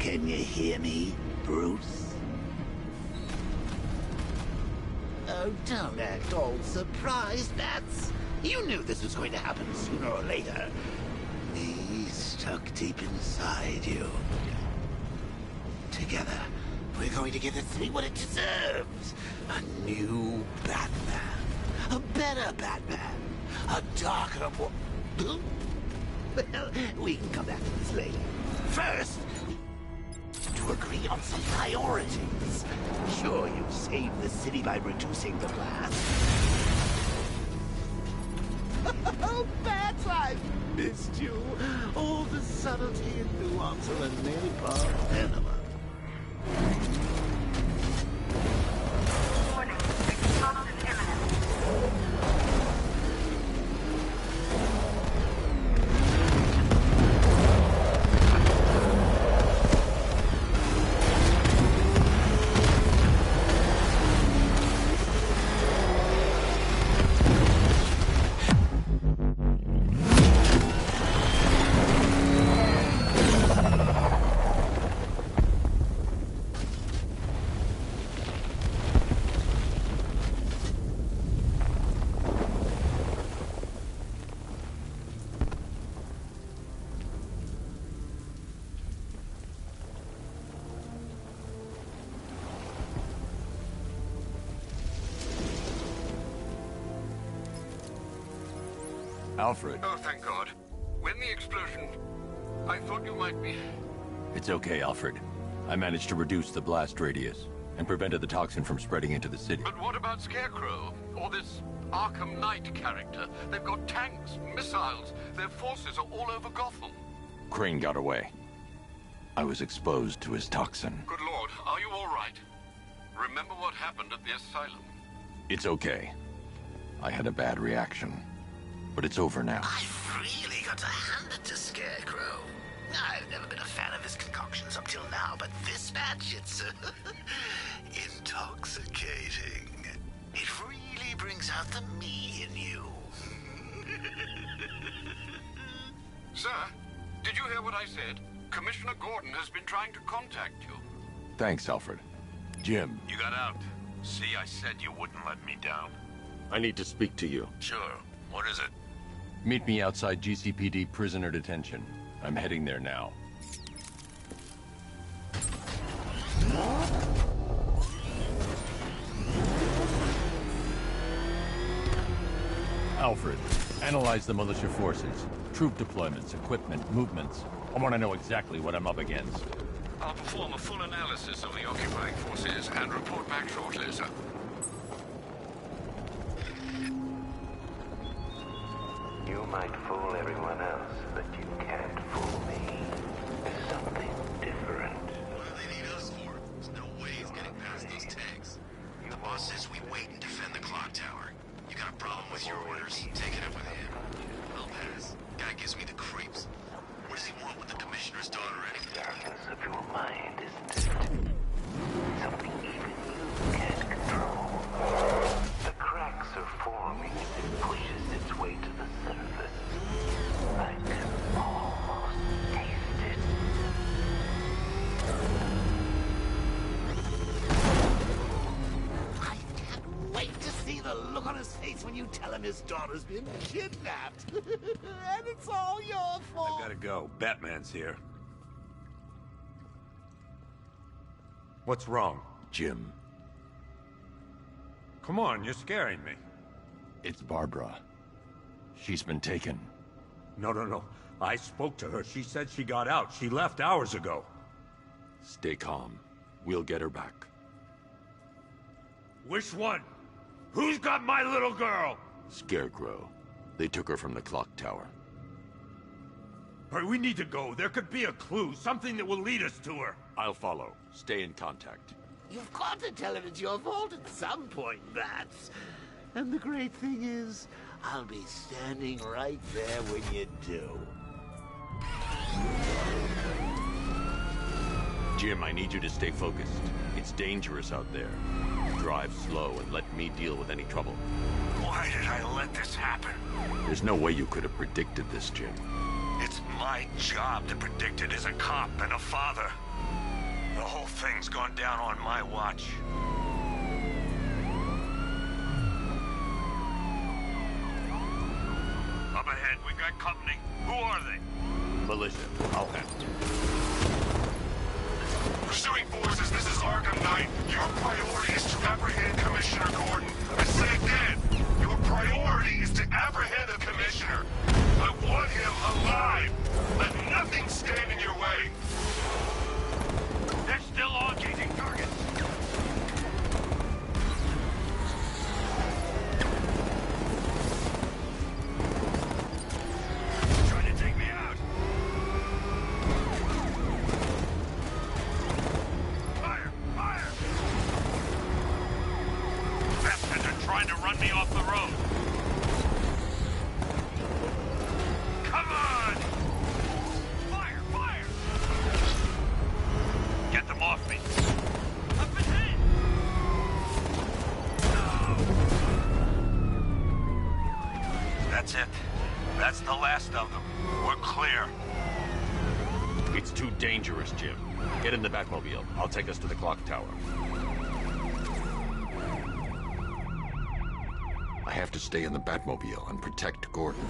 Can you hear me, Bruce? Oh, don't act all surprised, Bats. You knew this was going to happen sooner or later. He's stuck deep inside you. Together, we're going to give the city what it deserves. A new Batman. A better Batman. A darker one. Well, we can come back to this later. First, to agree on some priorities. Sure, you've saved the city by reducing the blast. Oh, Bats, I've missed you. All the subtlety and nuance of a napalm enema. Warning, explosion imminent. Alfred. Oh, thank God. When the explosion... I thought you might be... It's okay, Alfred. I managed to reduce the blast radius and prevented the toxin from spreading into the city. But what about Scarecrow? Or this Arkham Knight character? They've got tanks, missiles. Their forces are all over Gotham. Crane got away. I was exposed to his toxin. Good Lord, are you all right? Remember what happened at the asylum? It's okay. I had a bad reaction. But it's over now. I've really got to hand it to Scarecrow. I've never been a fan of his concoctions up till now, but this batch, it's intoxicating. It really brings out the me in you. Sir, did you hear what I said? Commissioner Gordon has been trying to contact you. Thanks, Alfred. Jim. You got out. See, I said you wouldn't let me down. I need to speak to you. Sure. What is it? Meet me outside GCPD prisoner detention. I'm heading there now. Alfred, analyze the militia forces, troop deployments, equipment, movements. I want to know exactly what I'm up against. I'll perform a full analysis of the occupying forces and report back shortly, sir. You might fool everyone else, but you can't fool me. There's something different. What do they need us for? There's no way he's getting past those tanks. The boss says we wait and defend the clock tower. You got a problem with your orders? Take it up with him. I'll pass. Guy gives me the creeps. What does he want with the commissioner's daughter anyway? Darkness of your mind, isn't it? Something even you can't control. The cracks are forming as it pushes its way to the surface. I can almost taste it. I can't wait to see the look on his face when you tell him his daughter's been kidnapped. And it's all your fault. I gotta go. Batman's here. What's wrong? Jim, Come on, you're scaring me. it's Barbara. She's been taken. No. I spoke to her. She said she got out. She left hours ago. Stay calm. We'll get her back. Which one? Who's got my little girl? Scarecrow. They took her from the clock tower. All right, we need to go. There could be a clue, something that will lead us to her. I'll follow. Stay in contact. You've got to tell him it's your fault at some point, Bats. And the great thing is, I'll be standing right there when you do. Jim, I need you to stay focused. It's dangerous out there. Drive slow and let me deal with any trouble. Why did I let this happen? There's no way you could have predicted this, Jim. It's my job to predict it as a cop and a father. The whole thing's gone down on my watch. Up ahead, we got company. Who are they? Militia. I'll handle it. Pursuing forces, this is Arkham Knight. Your priority is to apprehend Commissioner Gordon. I say again, your priority is to apprehend the Commissioner. I want him alive. Let nothing stand in your way. They're still on changing targets. Trying to take me out. Fire! Fire! Bastards are trying to run me off the road. Come on! Fire! Fire! Get them off me. Up ahead! No! That's it. That's the last of them. We're clear. It's too dangerous, Jim. Get in the Batmobile. I'll take us to the clock tower. I have to stay in the Batmobile and protect Gordon.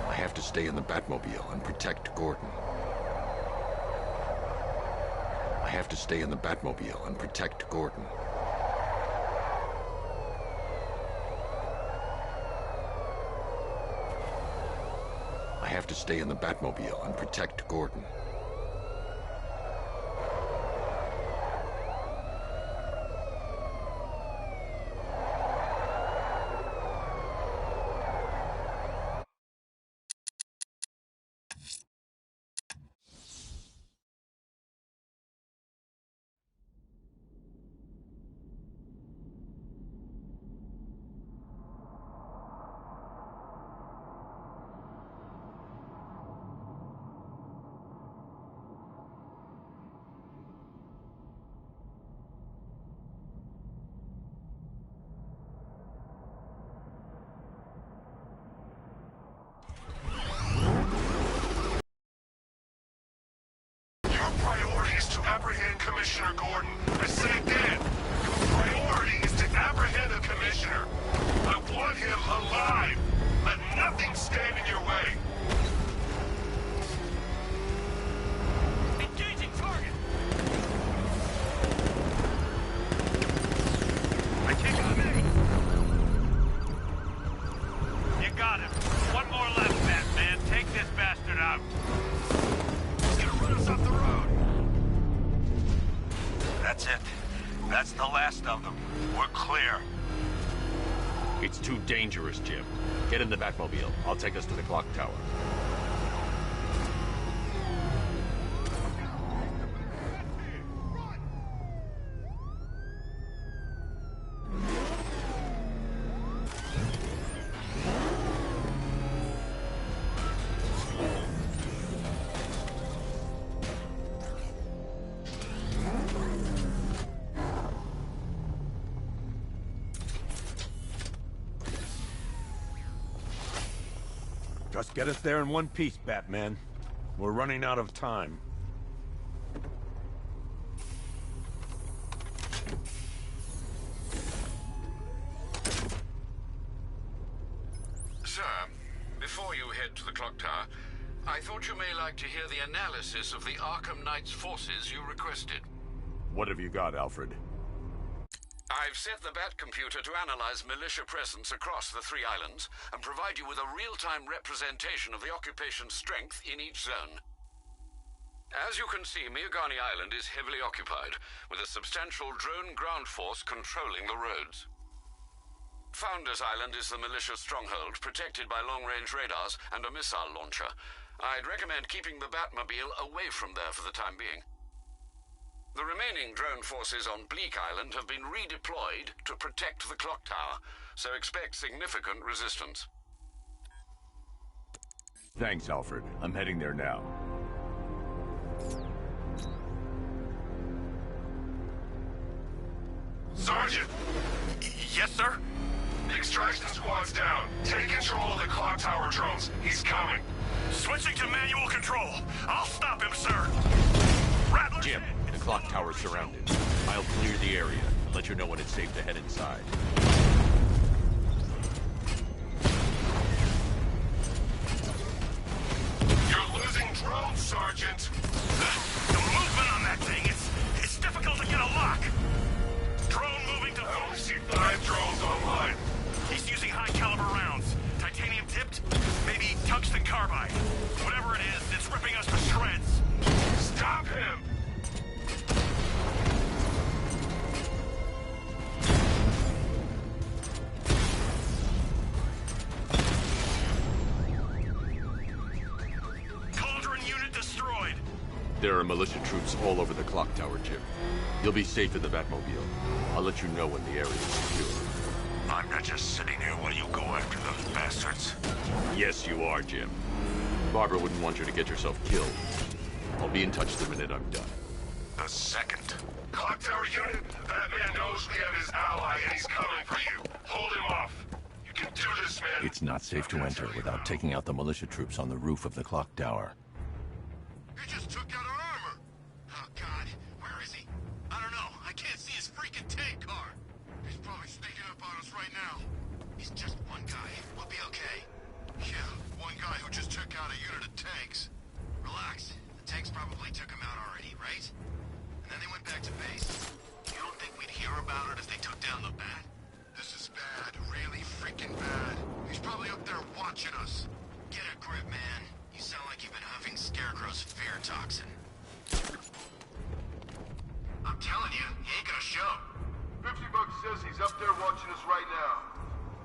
I have to stay in the Batmobile and protect Gordon. I have to stay in the Batmobile and protect Gordon. I have to stay in the Batmobile and protect Gordon. Apprehend Commissioner Gordon. I say again, your priority is to apprehend the Commissioner. I want him alive. Let nothing stand in your way. Engaging target! I take him in. You got him. One more left, Batman. Take this bastard out. He's gonna run us off the road. That's it. That's the last of them. We're clear. It's too dangerous, Jim. Get in the Batmobile. I'll take us to the clock tower. Just get us there in one piece, Batman. We're running out of time. Sir, before you head to the clock tower, I thought you may like to hear the analysis of the Arkham Knight's forces you requested. What have you got, Alfred? I've set the Bat computer to analyze militia presence across the three islands and provide you with a real-time representation of the occupation's strength in each zone. As you can see, Miagani Island is heavily occupied, with a substantial drone ground force controlling the roads. Founders Island is the militia stronghold, protected by long-range radars and a missile launcher. I'd recommend keeping the Batmobile away from there for the time being. The remaining drone forces on Bleak Island have been redeployed to protect the clock tower, so expect significant resistance. Thanks, Alfred. I'm heading there now. Sergeant! Yes, sir? The extraction squad's down. Take control of the clock tower drones. He's coming. Switching to manual control. I'll stop him, sir. Rattler. Jim, the clock tower's surrounded. I'll clear the area. Let you know when it's safe to head inside. You're losing drones, Sergeant. The movement on that thing, it's difficult to get a lock. Drone moving to... I only see 5 drones online. He's using high-caliber rounds. Titanium tipped? Maybe tungsten carbide. Whatever it is, it's ripping us to shreds. Stop him! Cauldron unit destroyed. There are militia troops all over the clock tower, Jim. You'll be safe in the Batmobile. I'll let you know when the area is secure. I'm not just sitting here while you go after those bastards. Yes, you are, Jim. Barbara wouldn't want you to get yourself killed. I'll be in touch the minute I'm done. The second. Clock tower unit, that man knows we have his ally and he's coming for you. Hold him off. You can do this, man. It's not safe to enter without taking out the militia troops on the roof of the clock tower. He just took out our armor. Oh, God. Where is he? I don't know. I can't see his freaking tank car. He's probably sneaking up on us right now. He's just one guy. We'll be okay. Yeah, one guy who just took out a unit of tanks. Relax. The tanks probably took him out already, right? And then they went back to base. You don't think we'd hear about it if they took down the Bat? This is bad. Really freaking bad. He's probably up there watching us. Get a grip, man. You sound like you've been huffing Scarecrow's fear toxin. I'm telling you, he ain't gonna show. 50 Bucks says he's up there watching us right now.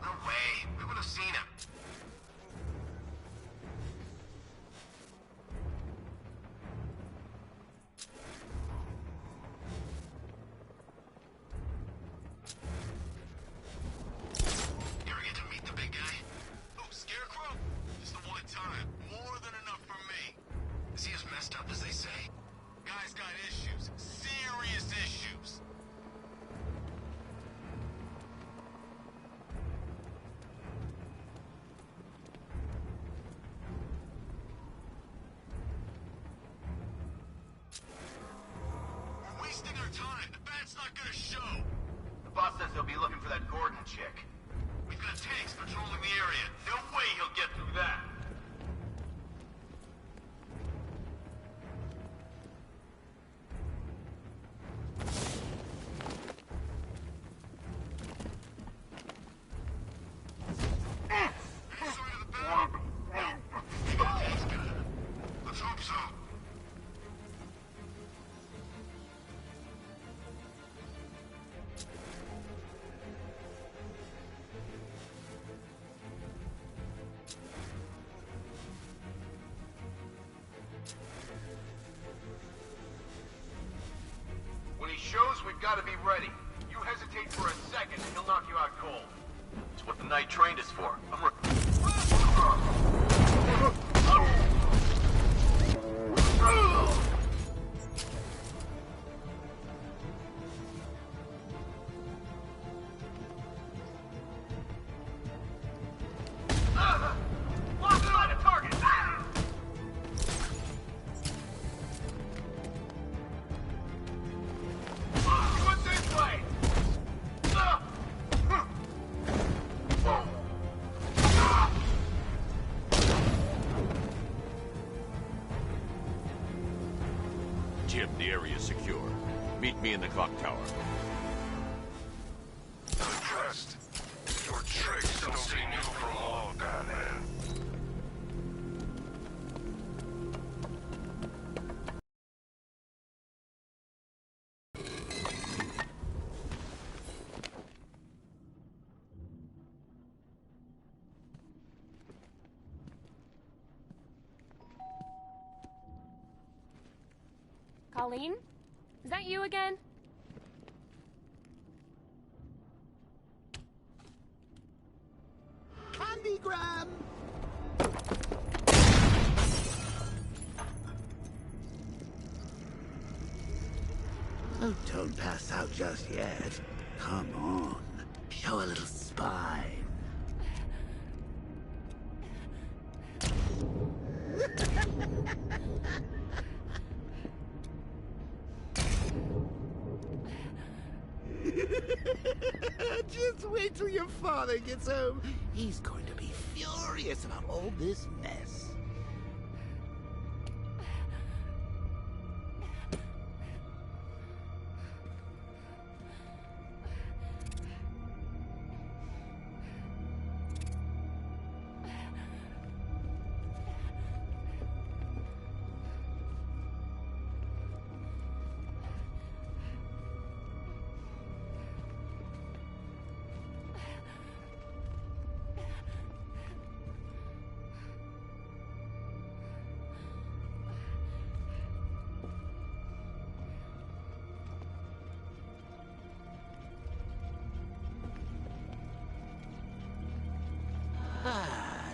No way. We would have seen him. You ever get to meet the big guy? Oh, Scarecrow? Just the one time. More than enough for me. Is he as messed up as they say? Guy's got issues. Serious issues. We're wasting our time. The Bat's not gonna show. The boss says he'll be looking for that Gordon chick. We've got tanks patrolling the area. No way he'll get through that. Any sign of the Bat? No. Tanks got him. Let's hope so. When he shows, we've got to be ready. You hesitate for a second and he'll knock you out cold. It's what the night trained us for. Lost line of target! What's this way? Jim, the area's secure. Meet me in the clock tower. Impressed. Your tricks don't stay new for long, Batman. Colleen? Is that you again? Candygram! Oh, don't pass out just yet. Come on, show a little spine. Just wait till your father gets home. He's going to be furious about all this mess.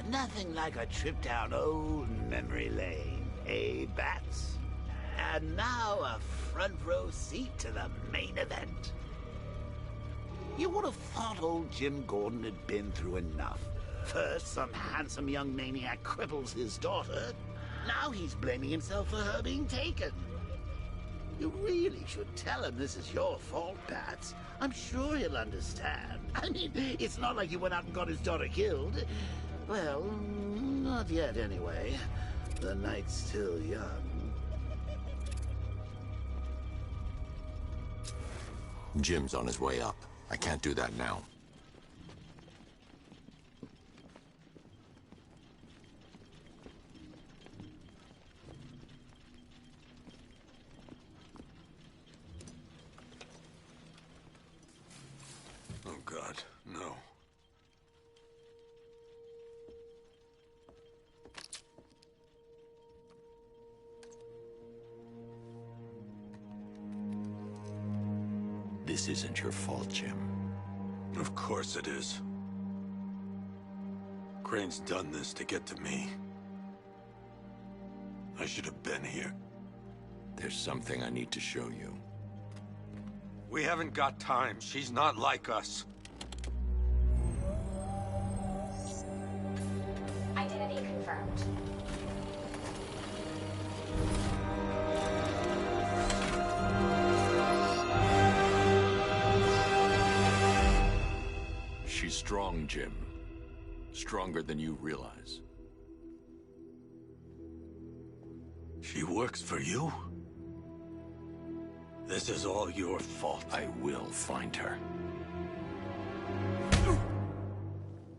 Nothing like a trip down old memory lane, eh, Bats? And now a front row seat to the main event. You would have thought old Jim Gordon had been through enough. First, some handsome young maniac cripples his daughter. Now he's blaming himself for her being taken. You really should tell him this is your fault, Bats. I'm sure he'll understand. I mean, it's not like you went out and got his daughter killed. Well, not yet anyway. The night's still young. Jim's on his way up. I can't do that now. Oh, God, no. This isn't your fault, Jim. Of course it is. Crane's done this to get to me. I should have been here. There's something I need to show you. We haven't got time. She's not like us. Identity confirmed. She's strong, Jim. Stronger than you realize. She works for you? This is all your fault. I will find her.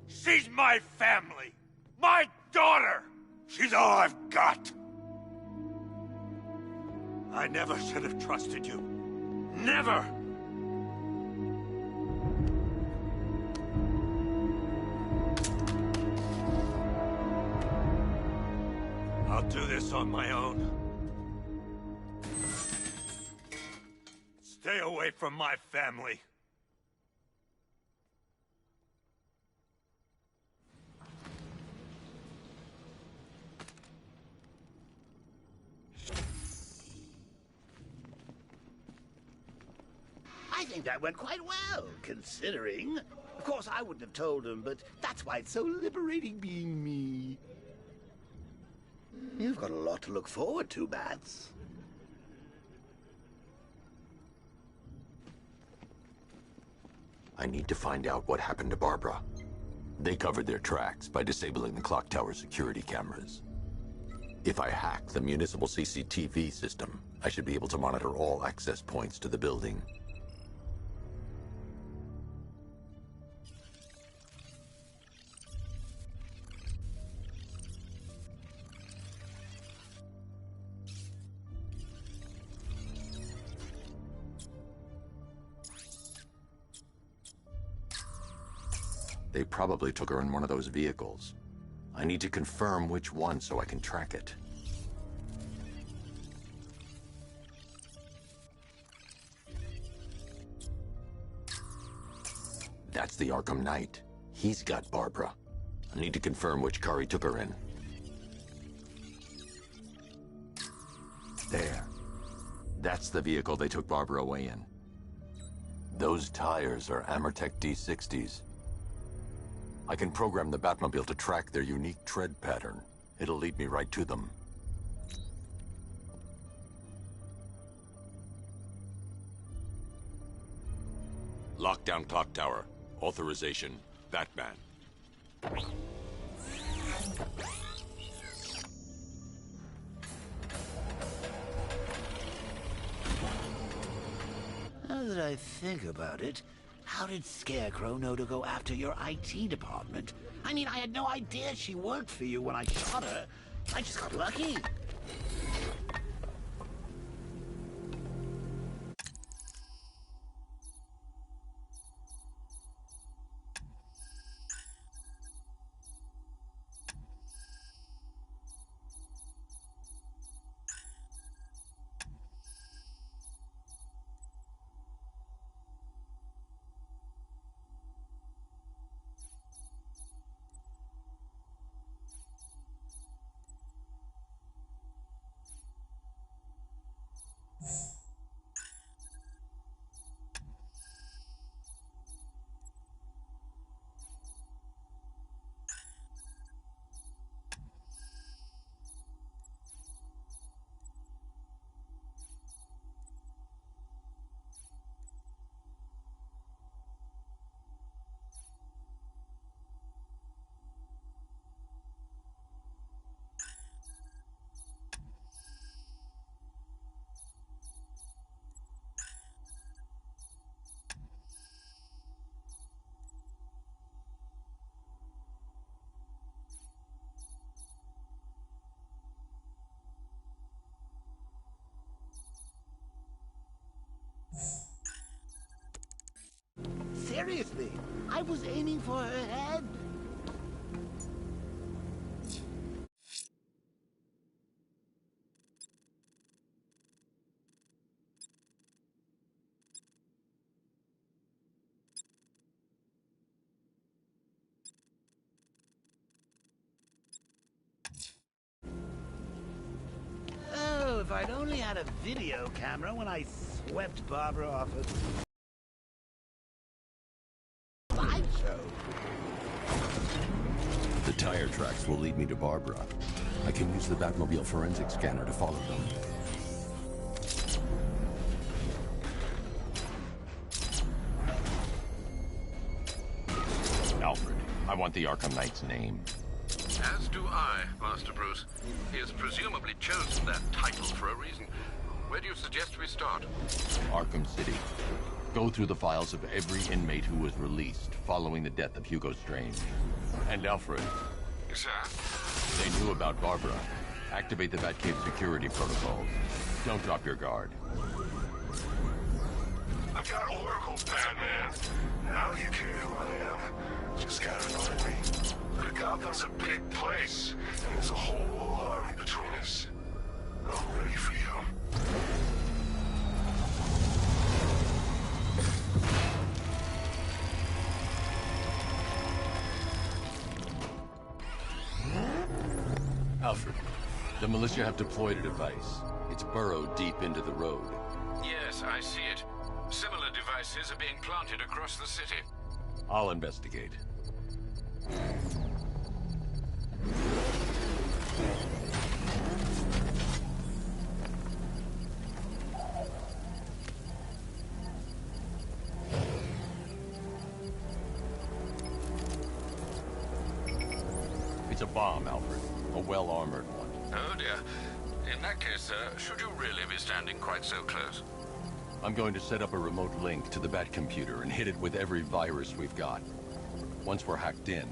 She's my family! My daughter! She's all I've got! I never should have trusted you. Never! I'll do this on my own. Stay away from my family. I think that went quite well, considering. Of course, I wouldn't have told him, but that's why it's so liberating being me. You've got a lot to look forward to, Bats. I need to find out what happened to Barbara. They covered their tracks by disabling the clock tower security cameras. If I hack the municipal CCTV system, I should be able to monitor all access points to the building. They probably took her in one of those vehicles. I need to confirm which one so I can track it. That's the Arkham Knight. He's got Barbara. I need to confirm which car he took her in. There. That's the vehicle they took Barbara away in. Those tires are Amertech D60s. I can program the Batmobile to track their unique tread pattern. It'll lead me right to them. Lockdown clock tower. Authorization, Batman. Now that I think about it, how did Scarecrow know to go after your IT department? I mean, I had no idea she worked for you when I shot her. I just got lucky. Seriously, I was aiming for her head. Oh, if I'd only had a video camera when I swept Barbara off her sideshow. The tire tracks will lead me to Barbara. I can use the Batmobile forensic scanner to follow them. Alfred, I want the Arkham Knight's name. As do I, Master Bruce. He has presumably chosen that title for a reason. Where do you suggest we start? Arkham City. Go through the files of every inmate who was released following the death of Hugo Strange. And Alfred. Sir? They knew about Barbara. Activate the Batcave security protocols. Don't drop your guard. I've got Oracle, Batman. Now you care who I am. Just gotta find me. But Gotham's a big place, and there's a whole army between us. I'm ready for you. Alfred, the militia have deployed a device. It's burrowed deep into the road. Yes, I see it. Similar devices are being planted across the city. I'll investigate. It's a bomb, Alfred. A well-armored one. Oh dear. In that case, sir, should you really be standing quite so close? I'm going to set up a remote link to the Batcomputer and hit it with every virus we've got. Once we're hacked in,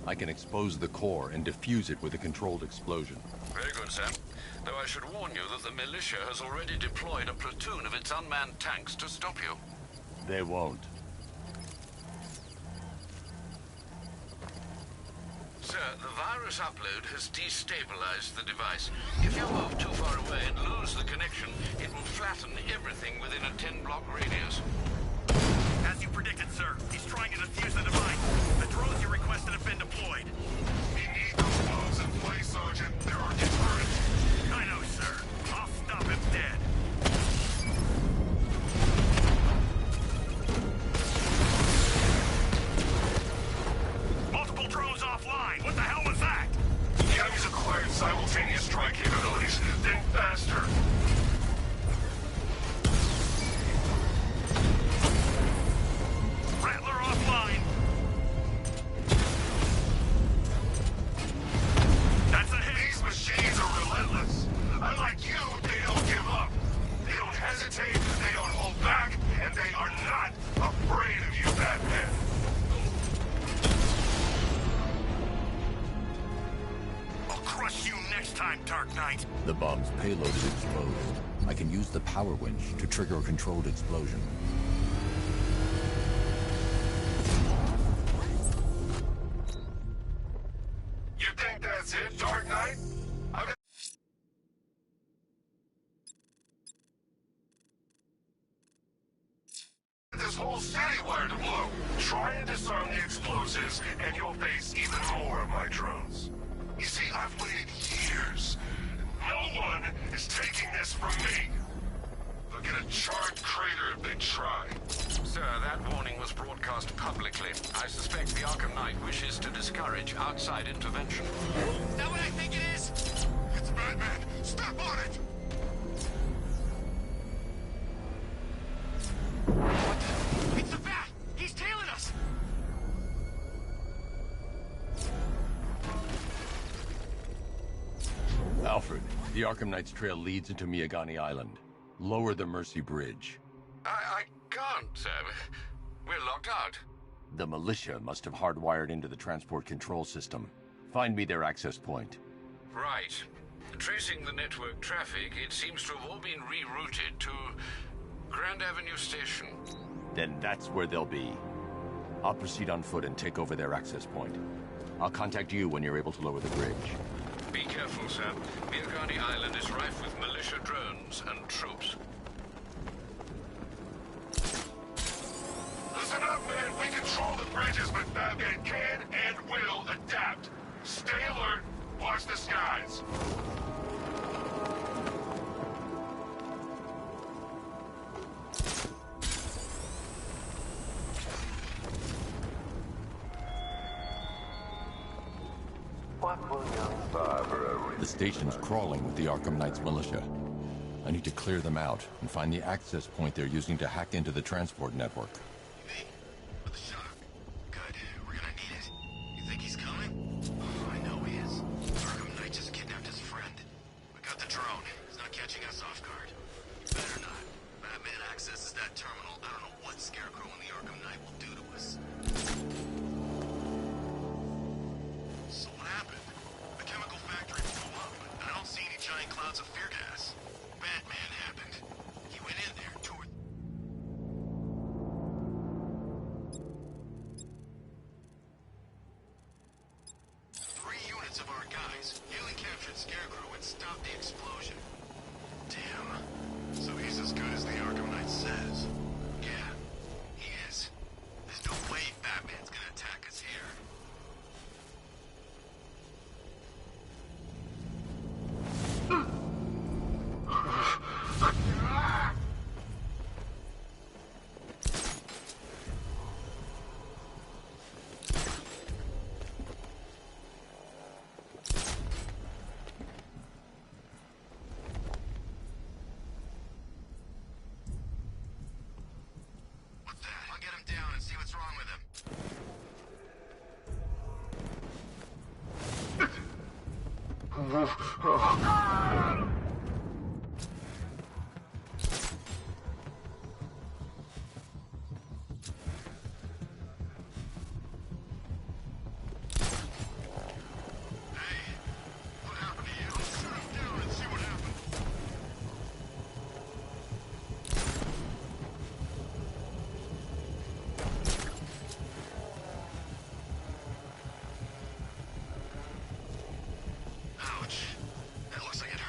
I can expose the core and defuse it with a controlled explosion. Very good, sir. Though I should warn you that the militia has already deployed a platoon of its unmanned tanks to stop you. They won't. Sir, the virus upload has destabilized the device. If you move too far away and lose the connection, it will flatten everything within a 10-block radius. As you predicted, sir, he's trying to defuse the device. The drones you requested have been deployed. We need those bombs in place, Sergeant. There are deterrents. I know, sir. I'll stop him dead. time, Dark Knight. The bomb's payload is exposed. I can use the power winch to trigger a controlled explosion. You think that's it, Dark Knight? This whole city wired to blow. Try and disarm the explosives, and you'll face even more of my drones. You see, I've waited years. No one is taking this from me. They'll get a charred crater if they try. Sir, that warning was broadcast publicly. I suspect the Arkham Knight wishes to discourage outside intervention. Is that what I think it is? It's Batman. Step on it! It's the Bat! He's tailing us! Alfred, the Arkham Knight's trail leads into Miagani Island. Lower the Mercy Bridge. I can't, sir. We're locked out. The militia must have hardwired into the transport control system. Find me their access point. Right. Tracing the network traffic, it seems to have all been rerouted to Grand Avenue Station. Then that's where they'll be. I'll proceed on foot and take over their access point. I'll contact you when you're able to lower the bridge. Be careful, sir. Miagani Island is rife with militia drones and troops. Listen up, man. We control the bridges, but Batman can and will adapt. Stay alert. Watch the skies. What will young Barbara The station's crawling with the Arkham Knight's militia. I need to clear them out and find the access point they're using to hack into the transport network. Hey, with the shock. Good. We're gonna need it. You think he's coming? Oh, I know he is. Arkham Knight just kidnapped his friend. We got the drone. He's not catching us off guard. Better not. Batman accesses that terminal. I don't know what Scarecrow and the Arkham Knight will do to us. So what happened? The chemical factory blew up, and I don't see any giant clouds of fear gas. Batman happened. He went in there, toward... Three units of our guys nearly captured Scarecrow and stopped the explosion. Damn. So he's as good as the Arkham Knight says. Yeah, he is. There's no way Batman's gonna attack us here. What's that? I'll get him down and see what's wrong with him. Hey, what happened to you? Shoot him down and see what happened. Ouch. That looks like it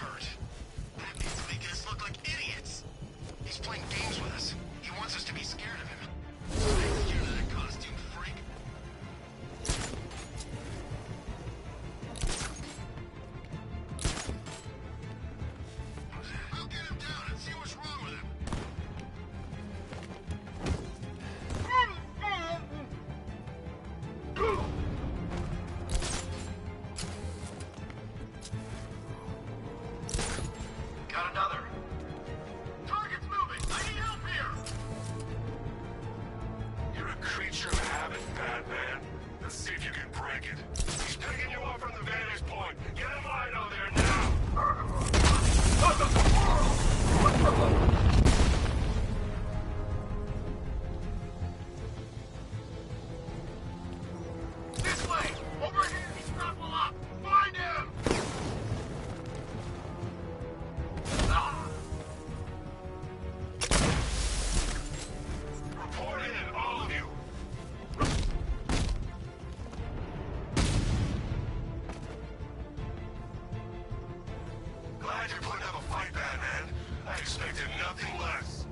nothing less.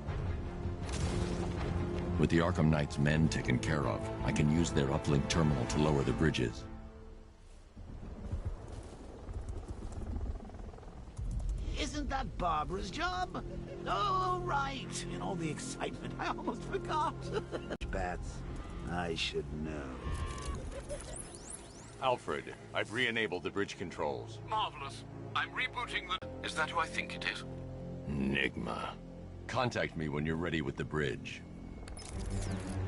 With the Arkham Knight's men taken care of, I can use their uplink terminal to lower the bridges. Isn't that Barbara's job? Oh, right. In all the excitement, I almost forgot. Bats, I should know. Alfred, I've re-enabled the bridge controls. Marvelous. I'm rebooting the... Is that who I think it is? Enigma. Contact me when you're ready with the bridge.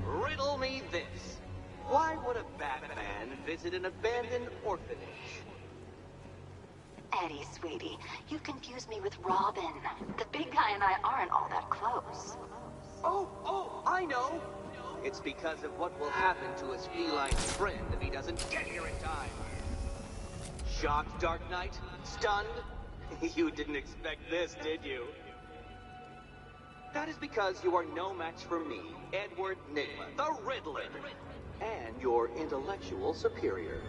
Riddle me this. Why would a Batman visit an abandoned orphanage? Eddie, sweetie, you confused me with Robin. The big guy and I aren't all that close. Oh, I know. It's because of what will happen to his feline friend if he doesn't get here in time. Shocked, Dark Knight? Stunned? You didn't expect this, did you? That is because you are no match for me, Edward Nygma, the Riddler, and your intellectual superior.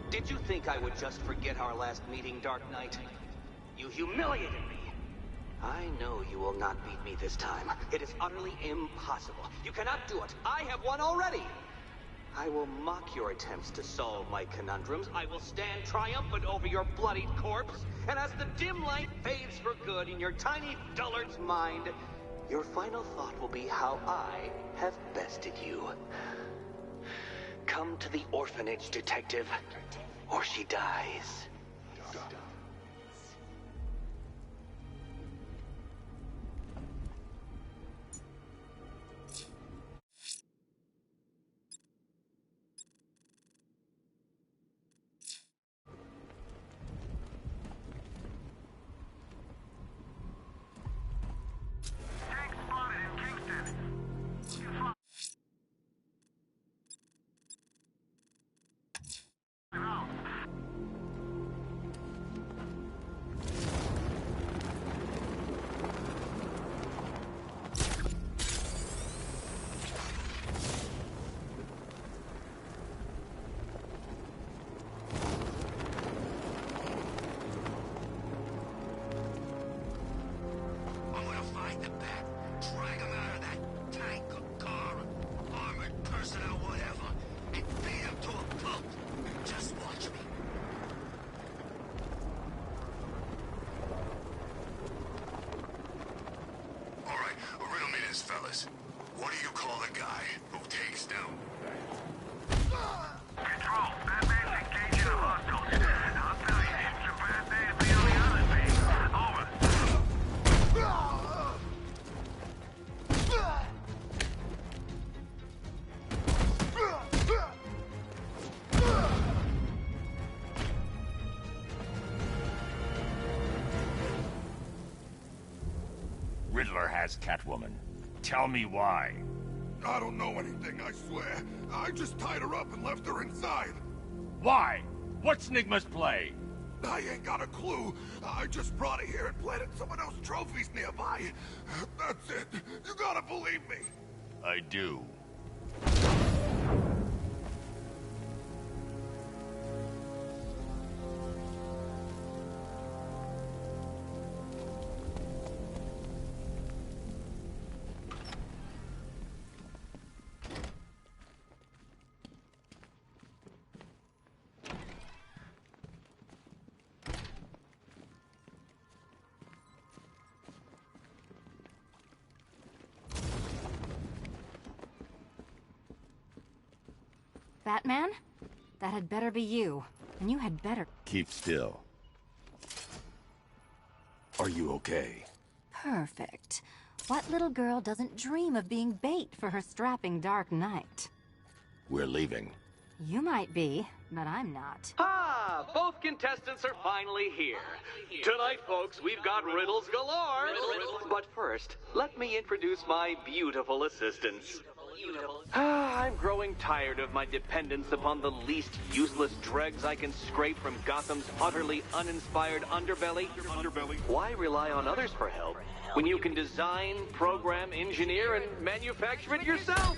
Did you think I would just forget our last meeting, Dark Knight? You humiliated me. I know you will not beat me this time. It is utterly impossible. You cannot do it. I have won already. I will mock your attempts to solve my conundrums. I will stand triumphant over your bloodied corpse. And as the dim light fades for good in your tiny dullard's mind, your final thought will be how I have bested you. Come to the orphanage, detective, or she dies. Fellas, what do you call the guy who takes down? Control, Batman's engaging a hostile. I'll tell you, it's a bad day to be on the other team. Over. Riddler has Catwoman. Tell me why. I don't know anything, I swear. I just tied her up and left her inside. Why? What's Nygma's play? I ain't got a clue. I just brought her here and planted someone else's trophies nearby. That's it. You gotta believe me. I do. Batman? That had better be you. And you had better... Keep still. Are you okay? Perfect. What little girl doesn't dream of being bait for her strapping Dark Knight? We're leaving. You might be, but I'm not. Ah, both contestants are finally here. Tonight, folks, we've got riddles galore. But first, let me introduce my beautiful assistants. I'm growing tired of my dependence upon the least useless dregs I can scrape from Gotham's utterly uninspired underbelly. Why rely on others for help when you can design, program, engineer, and manufacture it yourself?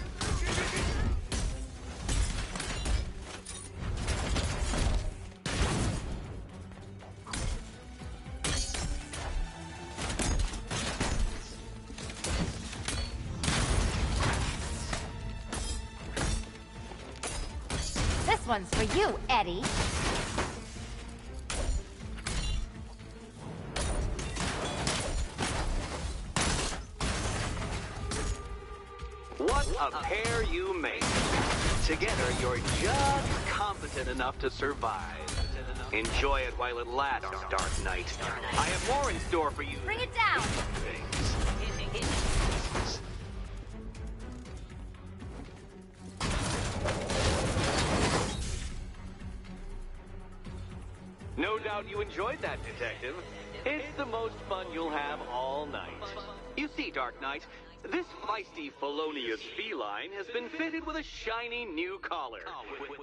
one's for you, Eddie. What a pair you make. Together, you're just competent enough to survive. Enjoy it while it lasts, Dark Knight. I have more in store for you. Bring it down! No doubt you enjoyed that, Detective. It's the most fun you'll have all night. You see, Dark Knight, this feisty felonious feline has been fitted with a shiny new collar.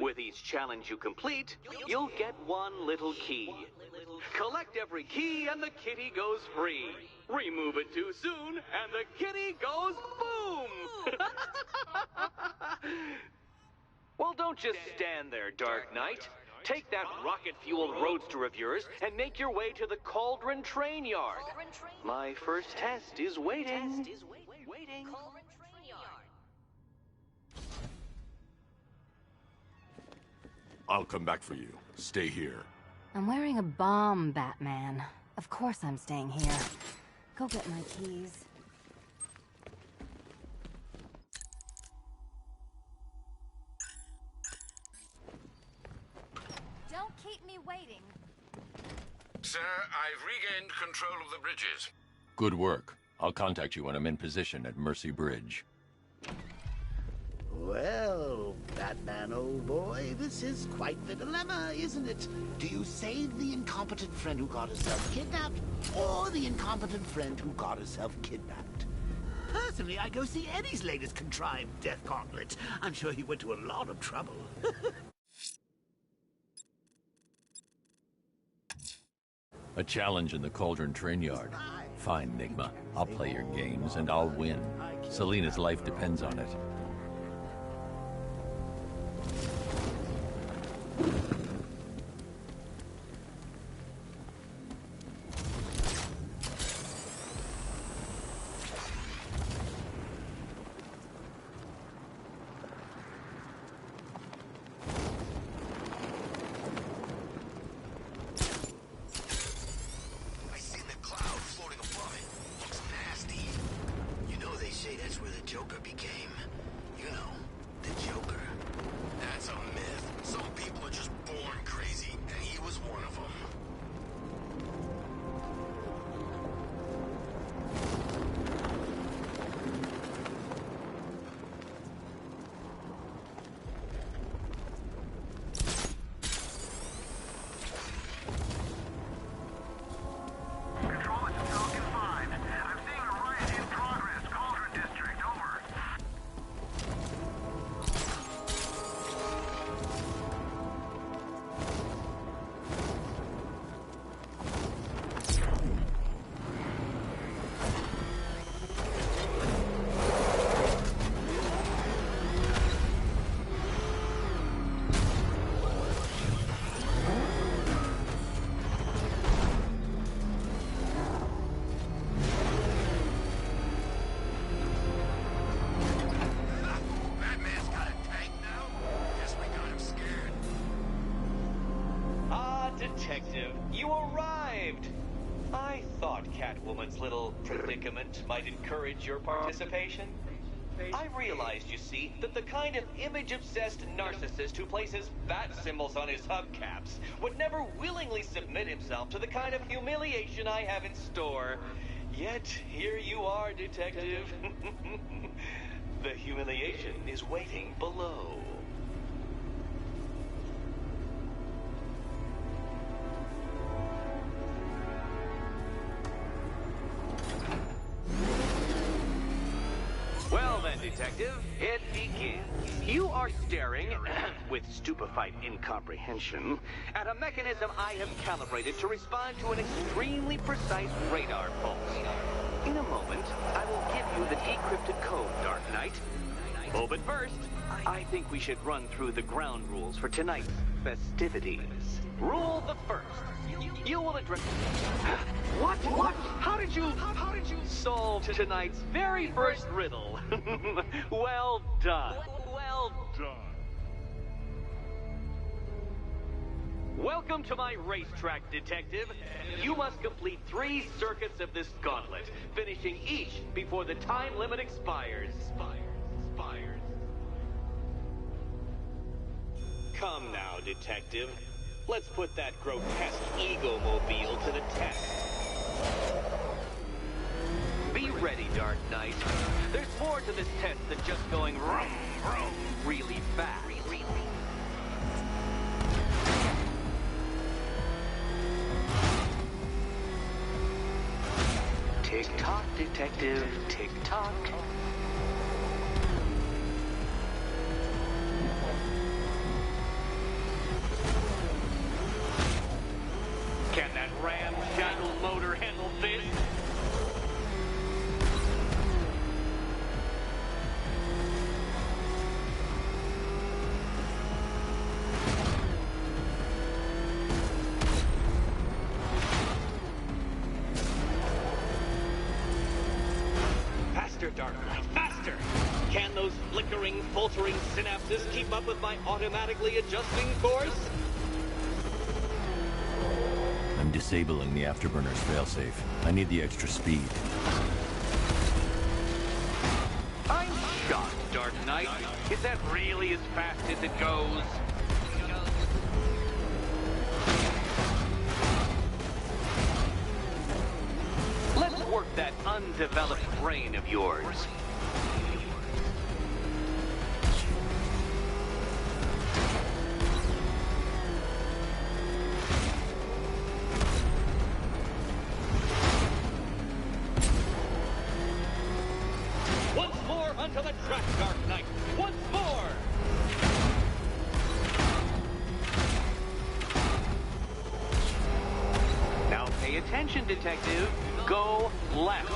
With each challenge you complete, you'll get one little key. Collect every key and the kitty goes free. Remove it too soon and the kitty goes boom! Well, don't just stand there, Dark Knight. Take that rocket-fueled roadster of yours and make your way to the Cauldron Train Yard. My first test is waiting. I'll come back for you. Stay here. I'm wearing a bomb, Batman. Of course I'm staying here. Go get my keys. Don't keep me waiting. Sir, I've regained control of the bridges. Good work. I'll contact you when I'm in position at Mercy Bridge. Well, Batman, old boy, this is quite the dilemma, isn't it? Do you save the incompetent friend who got herself kidnapped, or the incompetent friend who got herself kidnapped? Personally, I go see Eddie's latest contrived death gauntlet. I'm sure he went to a lot of trouble. A challenge in the Cauldron Train Yard. Fine, Nigma. I'll play your games, and I'll win. Selina's life depends on it. Detective, you arrived! I thought Catwoman's little predicament might encourage your participation. I realized, you see, that the kind of image-obsessed narcissist who places bat symbols on his hubcaps would never willingly submit himself to the kind of humiliation I have in store. Yet, here you are, Detective. The humiliation is waiting below. Well then, Detective, it begins. You are staring, with stupefied incomprehension, at a mechanism I have calibrated to respond to an extremely precise radar pulse. In a moment, I will give you the decrypted code, Dark Knight. Oh, but first, I think we should run through the ground rules for tonight's festivities. Rule the first. You will address... What? How did you solve tonight's very first riddle? Well done. Well done. Welcome to my racetrack, Detective. You must complete 3 circuits of this gauntlet, finishing each before the time limit expires. Come now, Detective. Let's put that grotesque ego-mobile to the test. Be ready, Dark Knight. There's more to this test than just going vroom, vroom, really fast. Tick-tock, Detective, tick-tock. Can that ramshackle motor handle this? Faster, Dark Knight, faster! Can those flickering, faltering synapses keep up with my automatically adjusting course? I'm disabling the afterburner's failsafe. I need the extra speed. I'm shocked, Dark Knight. Is that really as fast as it goes? Let's work that undeveloped brain of yours. Once more onto the track, Dark Knight. Once more! Now pay attention, Detective. Go left.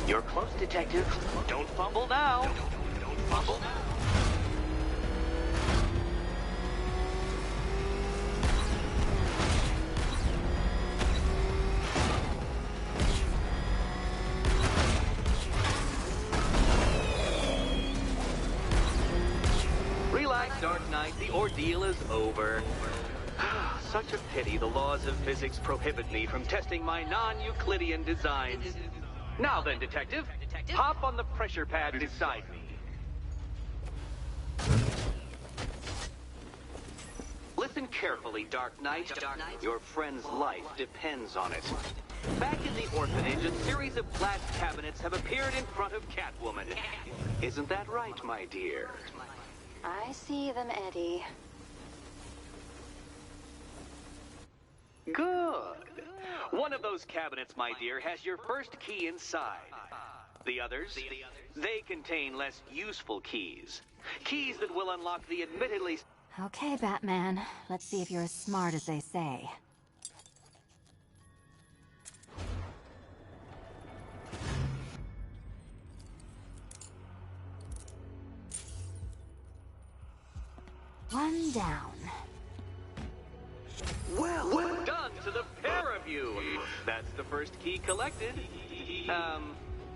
You're close, Detective. Don't fumble now. Don't fumble now. Relax, Dark Knight. The ordeal is over. Such a pity the laws of physics prohibit me from testing my non-Euclidean designs. Now then, Detective, hop on the pressure pad beside me. Listen carefully, Dark Knight. Your friend's life depends on it. Back in the orphanage, a series of glass cabinets have appeared in front of Catwoman. Isn't that right, my dear? I see them, Eddie. Good. One of those cabinets, my dear, has your first key inside. The others, they contain less useful keys. Keys that will unlock the admittedly... Okay, Batman. Let's see if you're as smart as they say. One down. Well done to the pair of you. That's the first key collected.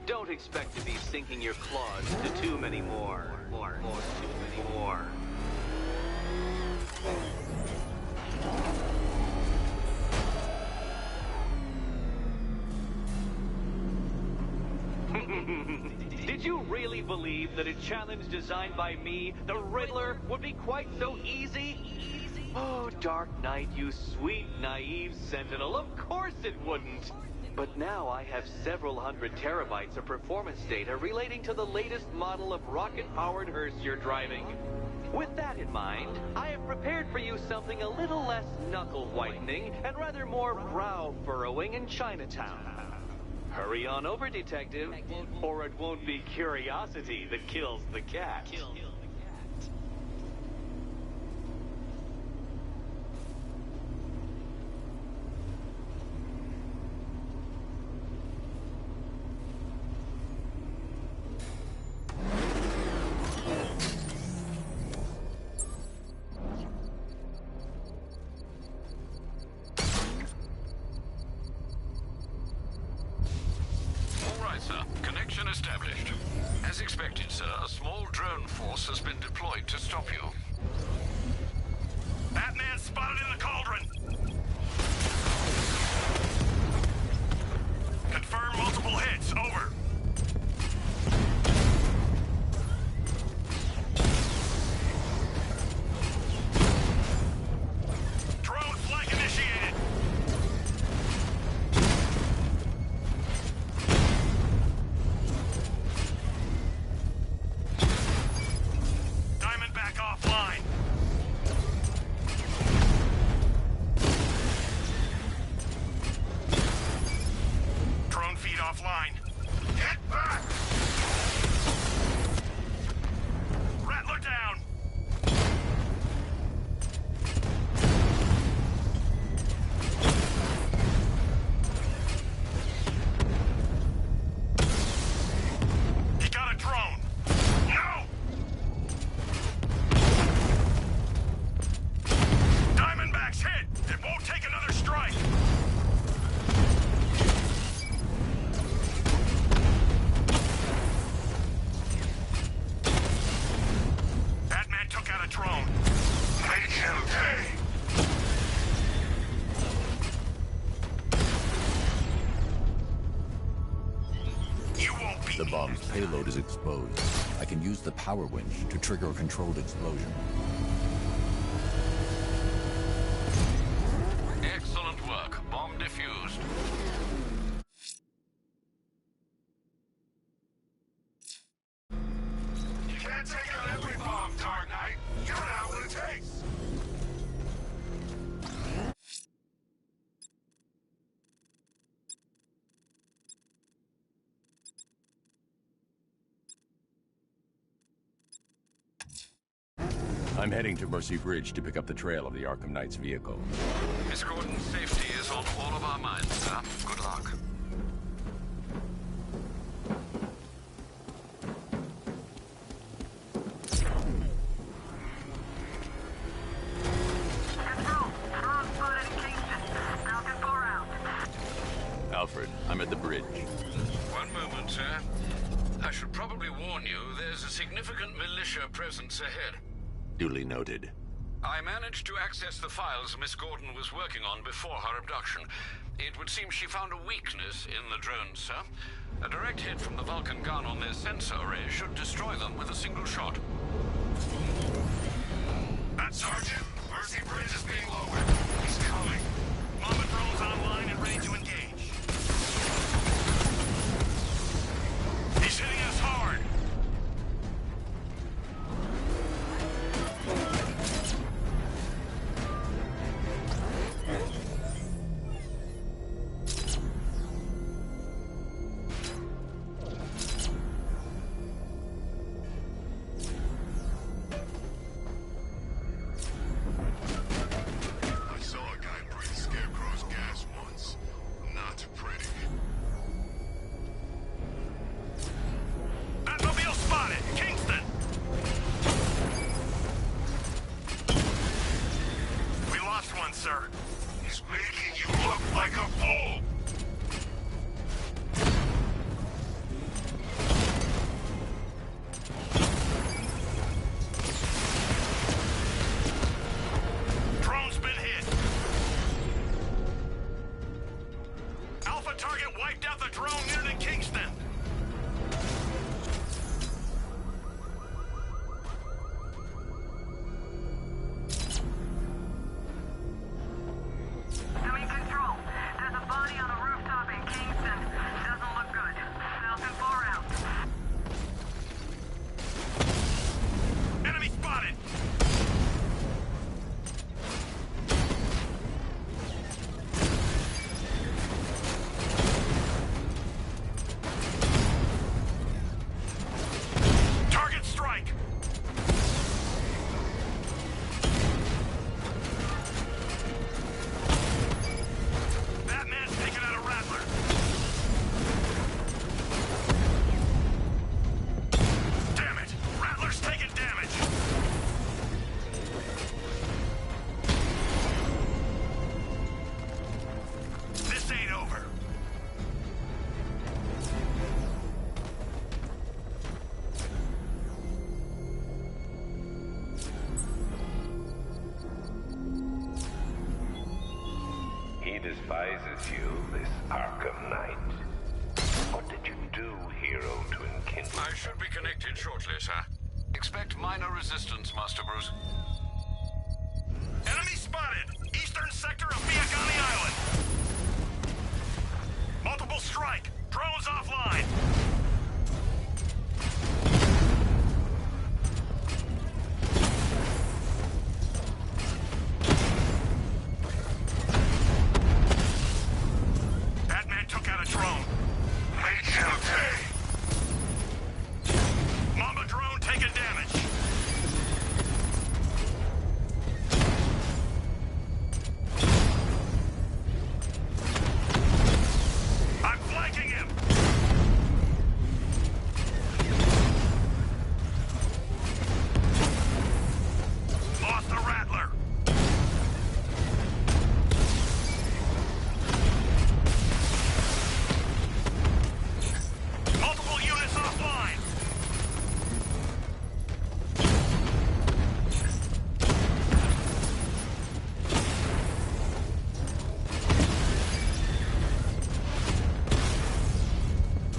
Don't expect to be sinking your claws into too many more. Too many more. Did you really believe that a challenge designed by me, the Riddler, would be quite so easy? Oh, Dark Knight, you sweet, naive sentinel, of course it wouldn't. But now I have several hundred terabytes of performance data relating to the latest model of rocket-powered hearse you're driving. With that in mind, I have prepared for you something a little less knuckle-whitening and rather more brow-furrowing in Chinatown. Hurry on over, Detective, or it won't be curiosity that kills the cat. sir. Connection established. As expected, sir, a small drone force has been deployed to stop you. Batman spotted in the cauldron! Confirm multiple hits. Over. Drone flank initiated. Diamondback offline. Drone feed offline. Get back! Rattler down. He got a drone. No! Diamondback's hit. It won't take another strike. Batman took out a drone. Make him pay. You won't beat The me. bomb's payload is exposed. I can use the power winch to trigger a controlled explosion. Excellent work. Bomb defused. You can't take out every bomb, Dark Knight. You don't have what it takes. I'm heading to Mercy Bridge to pick up the trail of the Arkham Knight's vehicle. Miss Gordon's safety is on all of our minds, sir. Good luck. Control. Drone spotted in Kingston. Falcon 4 out. Alfred, I'm at the bridge. One moment, sir. I should probably warn you, there's a significant militia presence ahead. Duly noted. I managed to access the files Miss Gordon was working on before her abduction. It would seem she found a weakness in the drones, sir. A direct hit from the Vulcan gun on their sensor array should destroy them with a single shot. Sergeant, Mercy Bridge is being lowered. He's coming. Mama drone's online and ready to engage. He's hitting us hard. I saw a guy breathe Scarecrow's gas once. Not pretty. Batmobile spotted! Kingston! We lost one, sir. He's making you look like a fool! Drone's been hit. Alpha target wiped out the drone unit in Kingston. Doing control. There's a body on a rooftop in Kingston. Doesn't look good. Falcon 4 out. Enemy spotted. surprises you, this Arkham Knight? What did you do, hero, to enkindle? I should be connected shortly, sir. Expect minor resistance, Master Bruce. Enemy spotted! Eastern sector of Miagani Island! Multiple strike! Drones offline! Batman took out a drone. Mamba drone taking damage. I'm flanking him. Lost the Rattler. Multiple units offline.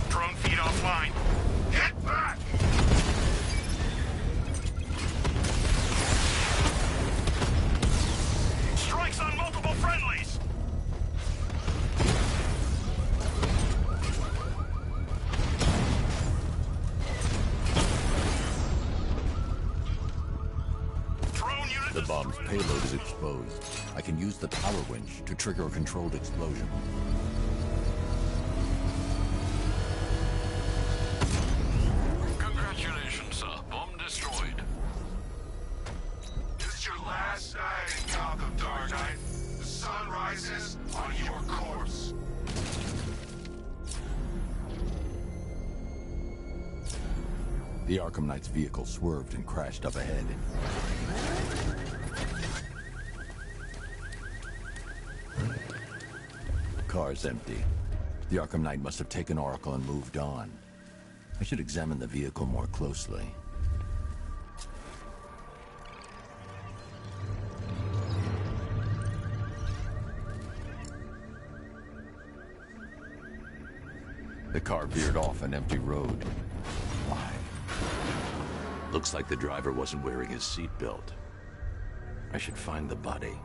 Drone feed offline. Get back! Strikes on multiple friendlies. Drone unit The bomb's payload is exposed. I can use the power winch to trigger a controlled explosion. Congratulations, sir. Bomb destroyed. This is your last night in Gotham, Dark Knight. The sun rises on your corpse. The Arkham Knight's vehicle swerved and crashed up ahead. Car's empty. The Arkham Knight must have taken Oracle and moved on. I should examine the vehicle more closely. The car veered off an empty road. Why? Looks like the driver wasn't wearing his seatbelt. I should find the body.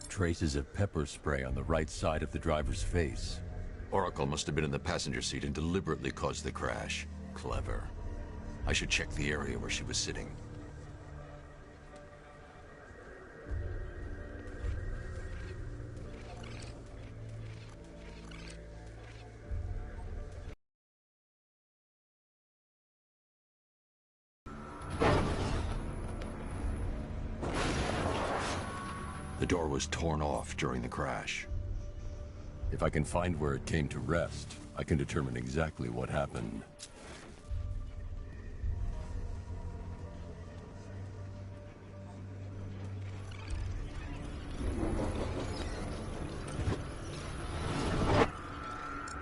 Traces of pepper spray on the right side of the driver's face. Oracle must have been in the passenger seat and deliberately caused the crash. Clever. I should check the area where she was sitting. The door was torn off during the crash. If I can find where it came to rest, I can determine exactly what happened.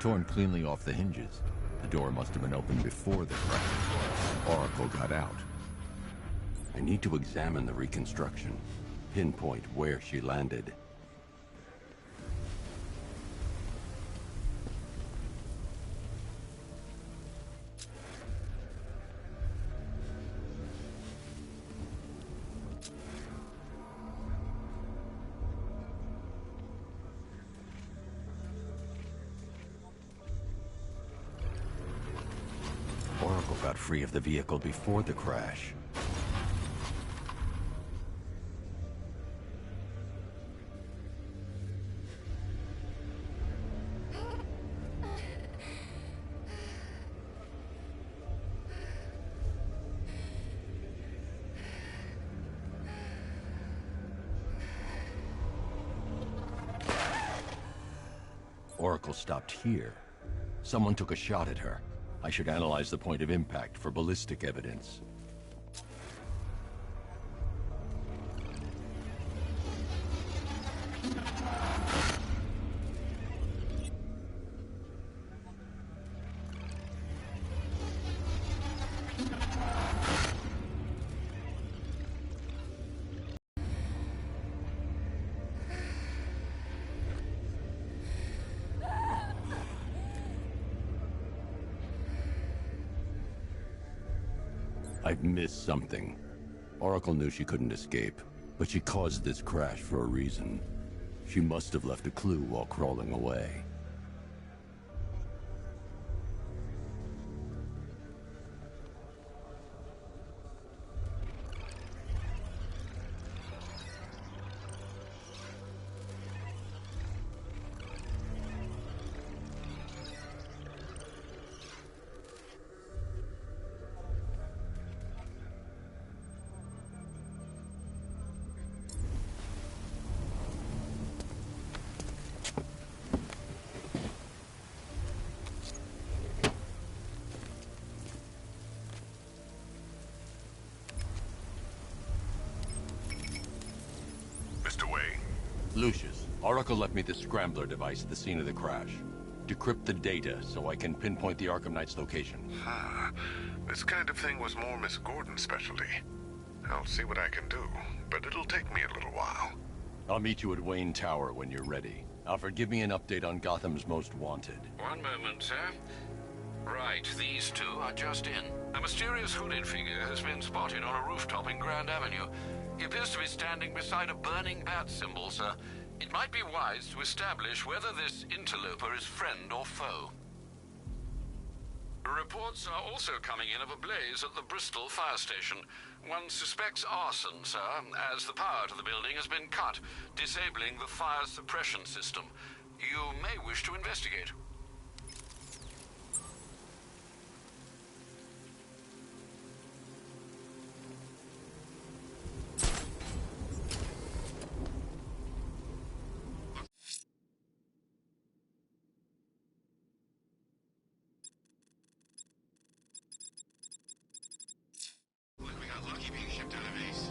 Torn cleanly off the hinges. The door must have been opened before the crash. Oracle got out. I need to examine the reconstruction. Pinpoint where she landed. Oracle got free of the vehicle before the crash. Oracle stopped here. Someone took a shot at her. I should analyze the point of impact for ballistic evidence. I've missed something. Oracle knew she couldn't escape, but she caused this crash for a reason. She must have left a clue while crawling away. Lucius, Oracle left me the scrambler device at the scene of the crash. Decrypt the data so I can pinpoint the Arkham Knight's location. This kind of thing was more Miss Gordon's specialty. I'll see what I can do, but it'll take me a little while. I'll meet you at Wayne Tower when you're ready. Alfred, give me an update on Gotham's Most Wanted. One moment, sir. Right, these two are just in. A mysterious hooded figure has been spotted on a rooftop in Grand Avenue. He appears to be standing beside a burning bat symbol, sir. It might be wise to establish whether this interloper is friend or foe. Reports are also coming in of a blaze at the Bristol fire station. One suspects arson, sir, as the power to the building has been cut, disabling the fire suppression system. You may wish to investigate. Like we got lucky being shipped out of Ace.